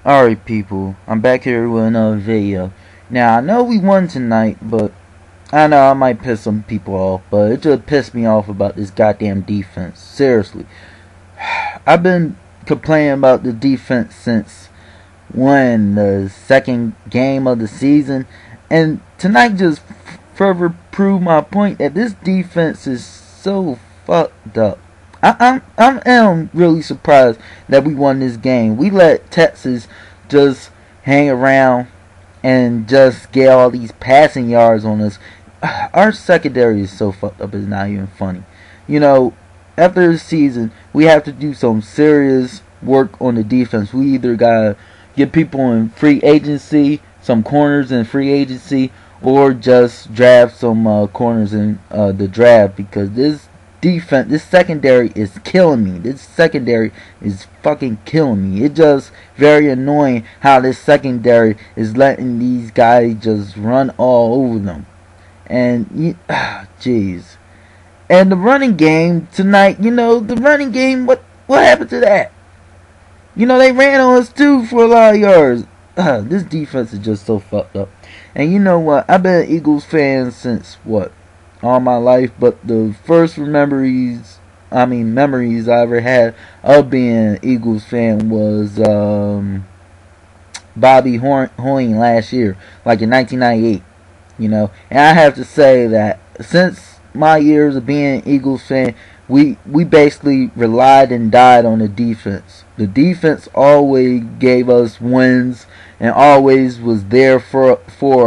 Alright people, I'm back here with another video. Now I know we won tonight, but I know I might piss some people off, but it just pissed me off about this goddamn defense. Seriously. I've been complaining about the defense since the second game of the season, and tonight just further proved my point that this defense is so fucked up. I am really surprised that we won this game. We let Texas just hang around and just get all these passing yards on us. Our secondary is so fucked up, it's not even funny. You know, after the season, we have to do some serious work on the defense. We either gotta get people in free agency, some corners in free agency, or just draft some corners in the draft, because this defense, this secondary is killing me. This secondary is fucking killing me. It's just very annoying how this secondary is letting these guys just run all over them. And jeez. And the running game tonight, the running game, what happened to that? They ran on us too for a lot of yards. This defense is just so fucked up. And you know what? I've been an Eagles fan since what? All my life, but the first memories I ever had of being an Eagles fan was Bobby Hoying last year, like in 1998. And I have to say that since my years of being an Eagles fan, we basically relied and died on the defense. The defense always gave us wins and always was there for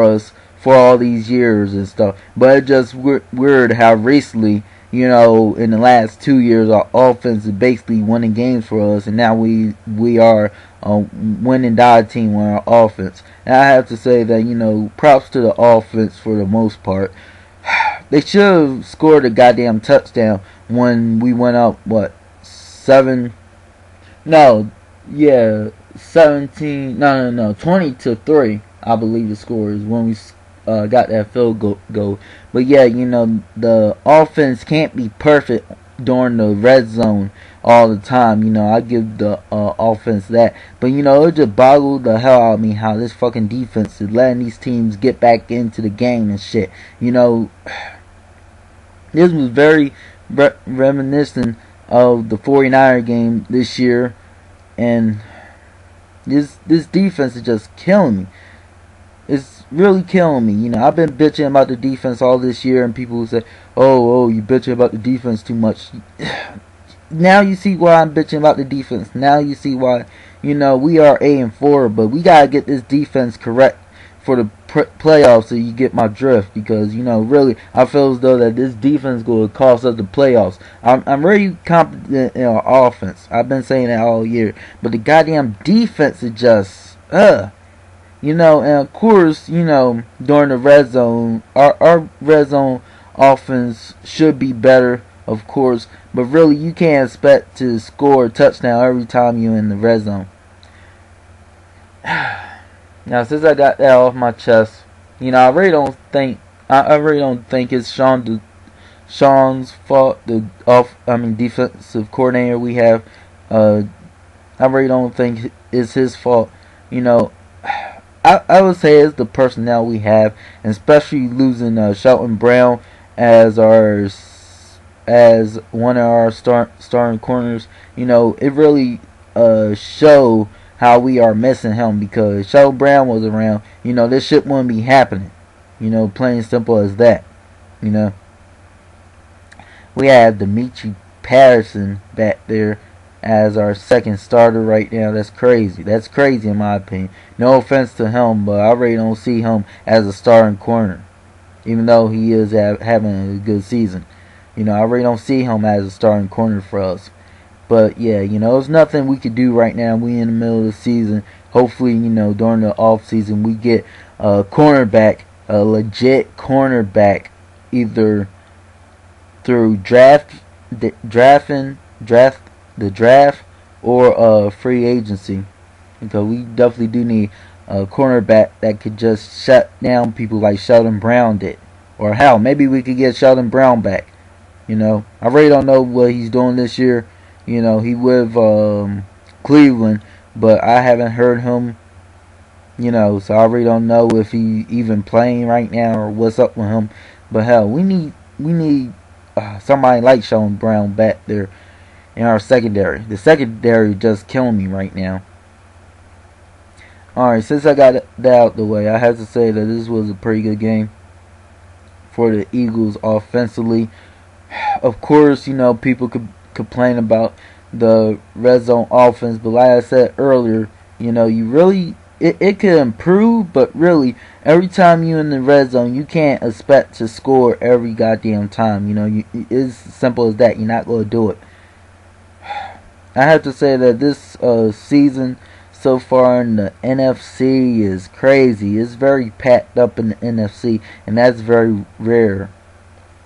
us for all these years and stuff. But it's just weird how recently, in the last 2 years, our offense is basically winning games for us, and now we are a win and die team on our offense. And I have to say that, props to the offense for the most part. They should have scored a goddamn touchdown when we went up, 17, 20-3, I believe the score is, when we got that field goal. But yeah, the offense can't be perfect during the red zone all the time. I give the offense that. But it just boggled the hell out of me how this fucking defense is letting these teams get back into the game and shit. This was very reminiscent of the 49er game this year, and this defense is just killing me. It's really killing me. I've been bitching about the defense all this year, and people say, oh, you bitching about the defense too much. Now you see why I'm bitching about the defense. Now you see why, we are 8-4, but we gotta get this defense correct for the playoffs, so you get my drift. Because really, I feel as though that this defense will cost us the playoffs. I'm very confident in our offense. I've been saying that all year, but the goddamn defense is just and of course, during the red zone, our red zone offense should be better, of course, but really you can't expect to score a touchdown every time you're in the red zone. Now, since I got that off my chest, I really don't think it's Sean's fault. Defensive coordinator we have. I really don't think it's his fault. I would say it's the personnel we have, and especially losing Shelton Brown as one of our starting corners. It really showed how we are missing him, because Shelton Brown was around. This shit wouldn't be happening. Plain and simple as that. We have Dimitri Patterson back there as our second starter right now. That's crazy. That's crazy in my opinion. No offense to him, but I really don't see him as a starting corner, even though he is having a good season. I really don't see him as a starting corner for us. But yeah, there's nothing we could do right now. We in the middle of the season. Hopefully, during the off season we get a cornerback, a legit cornerback, either through draft or free agency, because we definitely do need a cornerback that could just shut down people like Sheldon Brown did. Or hell, maybe we could get Sheldon Brown back. I really don't know what he's doing this year. He with Cleveland, but I haven't heard him. So I really don't know if he even playing right now or what's up with him. But hell, we need somebody like Sean Brown back there in our secondary. The secondary just killing me right now. Alright, since I got that out the way, I have to say that this was a pretty good game for the Eagles offensively. Of course, people could complain about the red zone offense, but like I said earlier, you really it could improve, but really every time you in the red zone, you can't expect to score every goddamn time. It's simple as that. You're not going to do it. I have to say that this season so far in the NFC is crazy. It's very packed up in the NFC, and that's very rare.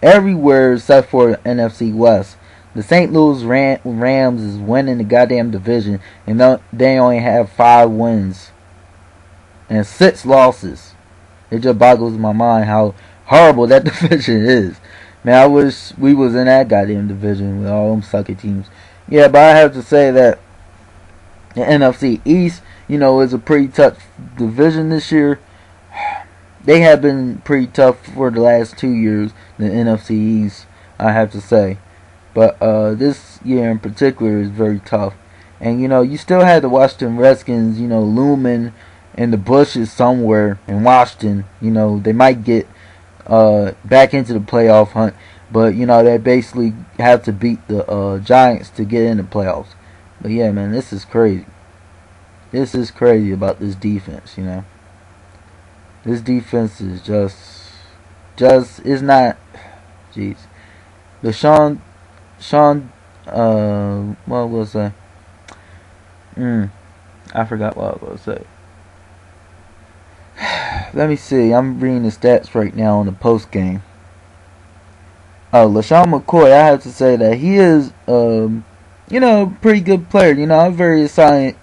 Everywhere except for the NFC West. The St. Louis Rams is winning the goddamn division, and they only have 5 wins and 6 losses. It just boggles my mind how horrible that division is. Man, I wish we was in that goddamn division with all them sucky teams. Yeah, but I have to say that the NFC East, is a pretty tough division this year. They have been pretty tough for the last 2 years, the NFC East, I have to say. But this year in particular is very tough. And, you still had the Washington Redskins, looming in the bushes somewhere in Washington. They might get back into the playoff hunt. But, they basically have to beat the Giants to get in the playoffs. But, yeah, man, this is crazy. This is crazy about this defense, This defense is just is not, jeez. The Sean, what was I? I forgot what I was going to say. Let me see. I'm reading the stats right now on the post game. LaShawn McCoy, I have to say that he is, pretty good player. I'm very excited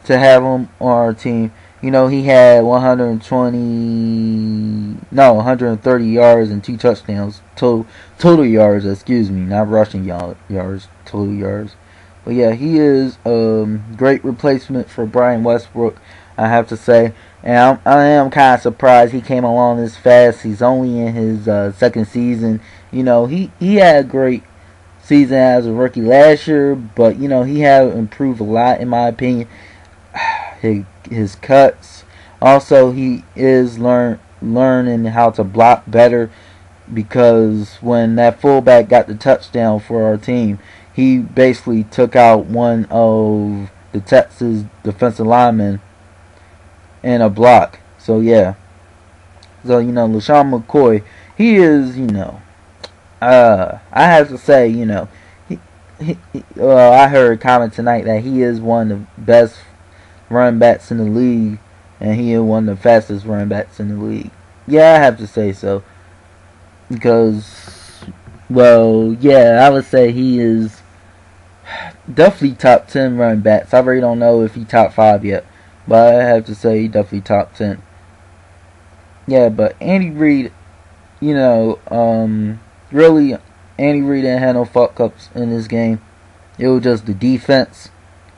to have him on our team. He had 130 yards and 2 touchdowns. Total yards, excuse me, not rushing yards, total yards. But yeah, he is a great replacement for Brian Westbrook, I have to say. And I am kind of surprised he came along this fast. He's only in his second season. He had a great season as a rookie last year, but he had improved a lot in my opinion. His cuts. Also, he is learning how to block better, because when that fullback got the touchdown for our team, he basically took out one of the Texas defensive linemen in a block. So yeah. So LaShawn McCoy, he is I have to say I heard a comment tonight that he is one of the best running backs in the league, and he is one of the fastest running backs in the league. Yeah, I have to say so. Because, I would say he is definitely top 10 running backs. I really don't know if he top 5 yet, but I have to say he definitely top 10. Yeah, but Andy Reid, really, Andy Reid didn't have no fuck ups in this game. It was just the defense.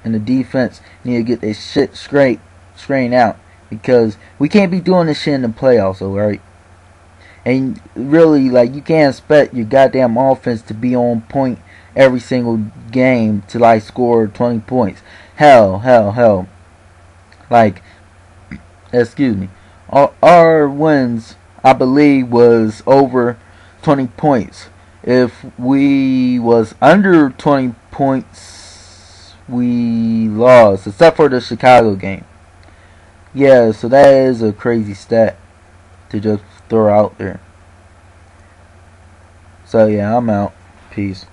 And the defense need to get their shit straightened out, because we can't be doing this shit in the playoffs, alright? And really, you can't expect your goddamn offense to be on point every single game to score 20 points. Hell. Excuse me. Our wins, I believe, was over 20 points. If we was under 20 points, we lost, except for the Chicago game. Yeah, so that is a crazy stat to just throw out there. So yeah, I'm out. Peace.